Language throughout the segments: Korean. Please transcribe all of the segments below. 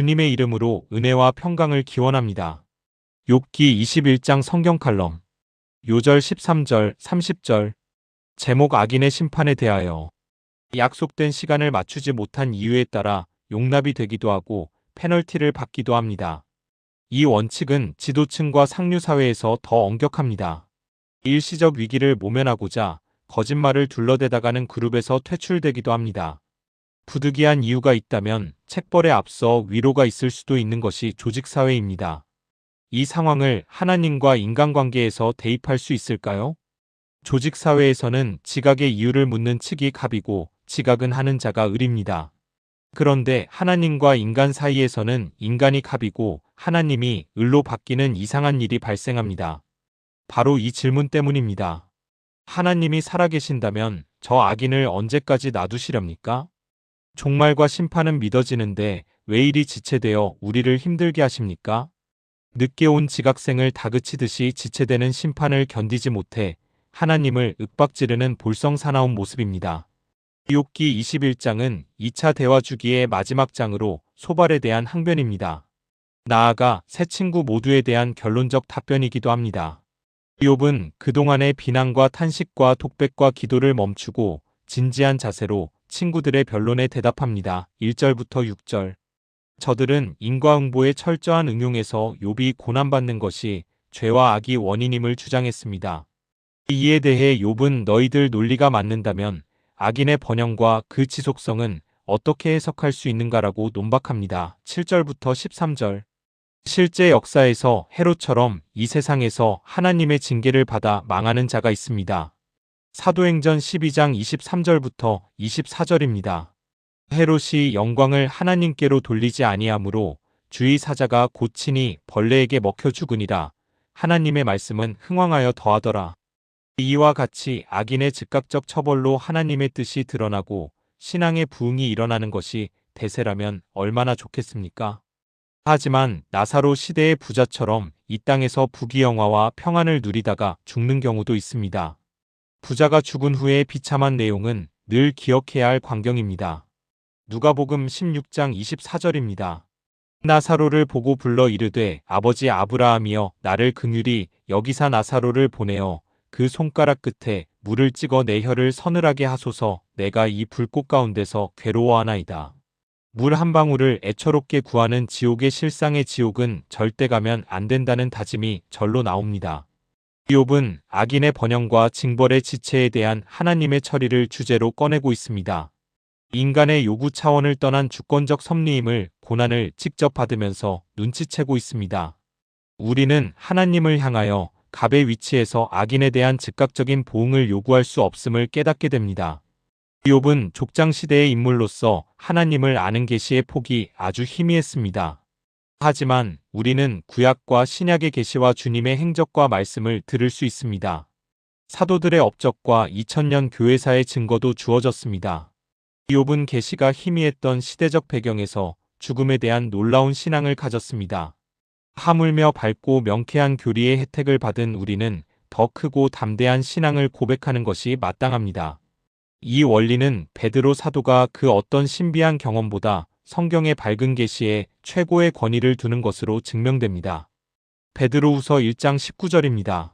주님의 이름으로 은혜와 평강을 기원합니다. 욥기 21장 성경 칼럼. 요절 13절, 30절. 제목 악인의 심판에 대하여. 약속된 시간을 맞추지 못한 이유에 따라 용납이 되기도 하고 페널티를 받기도 합니다. 이 원칙은 지도층과 상류사회에서 더 엄격합니다. 일시적 위기를 모면하고자 거짓말을 둘러대다가는 그룹에서 퇴출되기도 합니다. 부득이한 이유가 있다면 책벌에 앞서 위로가 있을 수도 있는 것이 조직사회입니다. 이 상황을 하나님과 인간관계에서 대입할 수 있을까요? 조직사회에서는 지각의 이유를 묻는 측이 갑이고 지각은 하는 자가 을입니다. 그런데 하나님과 인간 사이에서는 인간이 갑이고 하나님이 을로 바뀌는 이상한 일이 발생합니다. 바로 이 질문 때문입니다. 하나님이 살아계신다면 저 악인을 언제까지 놔두시렵니까? 종말과 심판은 믿어지는데 왜 이리 지체되어 우리를 힘들게 하십니까? 늦게 온 지각생을 다그치듯이 지체되는 심판을 견디지 못해 하나님을 윽박지르는 볼성사나운 모습입니다. 욥기 21장은 2차 대화 주기의 마지막 장으로 소발에 대한 항변입니다. 나아가 세 친구 모두에 대한 결론적 답변이기도 합니다. 욥은 그동안의 비난과 탄식과 독백과 기도를 멈추고 진지한 자세로 친구들의 변론에 대답합니다. 1절부터 6절. 저들은 인과응보의 철저한 응용에서 욥이 고난받는 것이 죄와 악이 원인임을 주장했습니다. 이에 대해 욥은 너희들 논리가 맞는다면 악인의 번영과 그 지속성은 어떻게 해석할 수 있는가라고 논박합니다. 7절부터 13절. 실제 역사에서 헤롯처럼 이 세상에서 하나님의 징계를 받아 망하는 자가 있습니다. 사도행전 12장 23절부터 24절입니다. 헤롯이 영광을 하나님께로 돌리지 아니하므로 주의 사자가 곧 친히 벌레에게 먹혀 죽으니라. 하나님의 말씀은 흥왕하여 더하더라. 이와 같이 악인의 즉각적 처벌로 하나님의 뜻이 드러나고 신앙의 부흥이 일어나는 것이 대세라면 얼마나 좋겠습니까? 하지만 나사로 시대의 부자처럼 이 땅에서 부귀영화와 평안을 누리다가 죽는 경우도 있습니다. 부자가 죽은 후에 비참한 내용은 늘 기억해야 할 광경입니다. 누가복음 16장 24절입니다. 나사로를 보고 불러 이르되 아버지 아브라함이여 나를 긍휼히 여기사 나사로를 보내어 그 손가락 끝에 물을 찍어 내 혀를 서늘하게 하소서. 내가 이 불꽃 가운데서 괴로워하나이다. 물 한 방울을 애처롭게 구하는 지옥의 실상의 지옥은 절대 가면 안 된다는 다짐이 절로 나옵니다. 욥은 악인의 번영과 징벌의 지체에 대한 하나님의 처리를 주제로 꺼내고 있습니다. 인간의 요구 차원을 떠난 주권적 섭리임을 고난을 직접 받으면서 눈치채고 있습니다. 우리는 하나님을 향하여 갑의 위치에서 악인에 대한 즉각적인 보응을 요구할 수 없음을 깨닫게 됩니다. 욥은 족장시대의 인물로서 하나님을 아는 계시의 폭이 아주 희미했습니다. 하지만 우리는 구약과 신약의 계시와 주님의 행적과 말씀을 들을 수 있습니다. 사도들의 업적과 2000년 교회사의 증거도 주어졌습니다. 욥은 계시가 희미했던 시대적 배경에서 죽음에 대한 놀라운 신앙을 가졌습니다. 하물며 밝고 명쾌한 교리의 혜택을 받은 우리는 더 크고 담대한 신앙을 고백하는 것이 마땅합니다. 이 원리는 베드로 사도가 그 어떤 신비한 경험보다 성경의 밝은 계시에 최고의 권위를 두는 것으로 증명됩니다. 베드로후서 1장 19절입니다.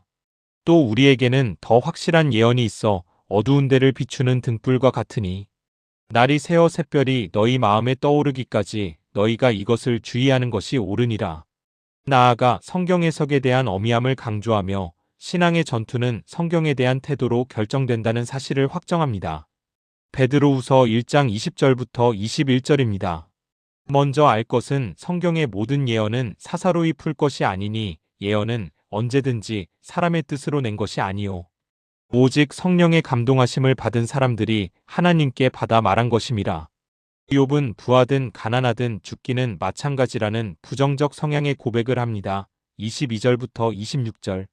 또 우리에게는 더 확실한 예언이 있어 어두운 데를 비추는 등불과 같으니 날이 새어 샛별이 너희 마음에 떠오르기까지 너희가 이것을 주의하는 것이 옳으니라. 나아가 성경 해석에 대한 엄의함을 강조하며 신앙의 전투는 성경에 대한 태도로 결정된다는 사실을 확정합니다. 베드로후서 1장 20절부터 21절입니다. 먼저 알 것은 성경의 모든 예언은 사사로이 풀 것이 아니니 예언은 언제든지 사람의 뜻으로 낸 것이 아니요 오직 성령의 감동하심을 받은 사람들이 하나님께 받아 말한 것임이라. 욥은 부하든 가난하든 죽기는 마찬가지라는 부정적 성향의 고백을 합니다. 22절부터 26절.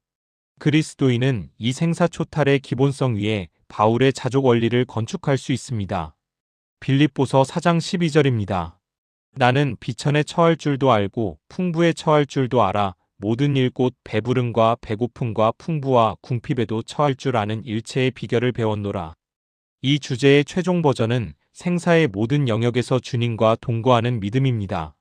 그리스도인은 이 생사초탈의 기본성 위에 바울의 자족 원리를 건축할 수 있습니다. 빌립보서 4장 12절입니다. 나는 비천에 처할 줄도 알고 풍부에 처할 줄도 알아 모든 일 곧 배부름과 배고픔과 풍부와 궁핍에도 처할 줄 아는 일체의 비결을 배웠노라. 이 주제의 최종 버전은 생사의 모든 영역에서 주님과 동거하는 믿음입니다.